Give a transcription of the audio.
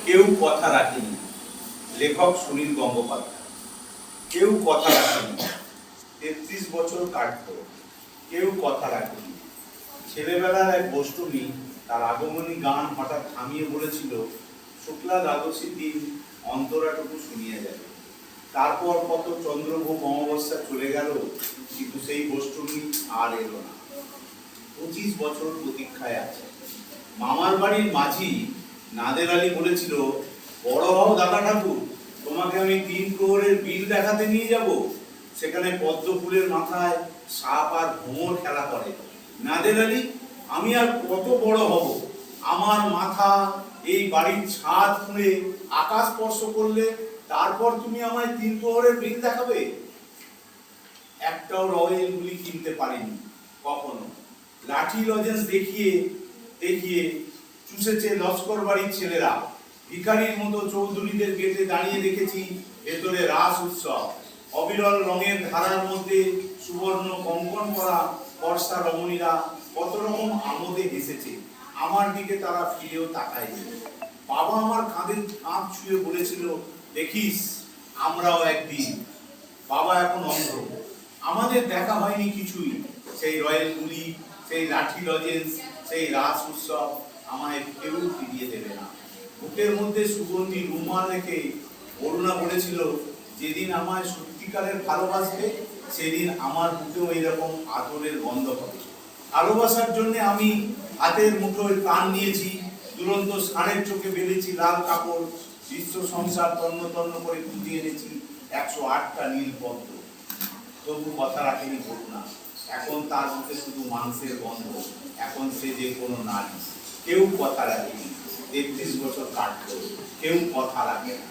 কেউ কথা রাখেনি। লেখক সুনীল গঙ্গোপাধ্যায়। কেউ কথা রাখেনি। 33 বছর কাটতো, কেউ কথা রাখেনি। ছেলেবেলার এক বষ্টমী তার আগমনী গান হঠাৎ থামিয়ে বলেছিল, শুক্লা দ্বাদশীর দিন অন্তরাটুকু শুনিয়ে যাবে। তারপর কত চন্দ্রভোগ অমাবস্যা চলে গেল, কিন্তু সেই বষ্টমী আর এলো না। 25 বছর প্রতীক্ষায় আছে। মামার বাড়ির মাঝি নাদের আলী বলেছিল, বড় হও দাদা ঠাকুর, তোমাকে আমি 3 প্রহরের বিল দেখাতে নিয়ে যাব। সেখানে পদ্ম ফুলের মাথায় সাপ আর ভ্রমর খেলা করে। নাদের আলী, আমি আর কত বড় হব? আমার মাথা এই বাড়ির ছাদ খুঁড়ে আকাশ স্পর্শ করলে তারপর তুমি আমায় 3 প্রহরের বিল দেখাবে? একটাও রয়েল গুলি কিনতে পারিনি কখনো। লাঠি লজেন্স দেখিয়ে দেখিয়ে চুষেছে লস্কর বাড়ির ছেলেরা। ভিখারির মতো চৌধুরীদের গেটে দাঁড়িয়ে দেখেছি ভেতরে রাস উৎসব। অবিরল রঙের ধারার মধ্যে সুবর্ণ কঙ্কন করা ফর্সা রমণীরা কত রকম আমোদে হেসেছে। আমার দিকে তারা ফিরেও তাকায়নি। বাবা আমার কাঁধে কাঁধ ছুঁয়ে বলেছিল, দেখিস আমরাও একদিন। বাবা এখন অন্ধ, আমাদের দেখা হয়নি কিছুই। সেই রয়েল গুলি, সেই লাঠি লজেন্স, সেই রাস উৎসব আমায় কেউ ফিরিয়ে দেবে না। বুকের মধ্যে সুগন্ধি রুমাল রেখে অরুণা বলেছিল, যেদিন আমায় সত্যিকারের ভালোবাসবে সেদিন আমার বুকেও এরকম আদরের গন্ধ হবে। ভালোবাসার জন্য আমি হাতের মুঠোয় প্রাণ নিয়েছি, দুরন্ত ষাঁড়ের চোখে বেঁধেছি লাল কাপড়, বিশ্ব সংসার তন্ন তন্ন করে খুঁজে এনেছি 108টা নীল পদ্ম। তবু কথা রাখেনি করুণা। এখন তার মুখে শুধু মাংসের গন্ধ। এখন সে যে কোনো নারী। কেউ কথা রাখেনি। 33 বছর কাটলো, কেউ কথা রাখে না।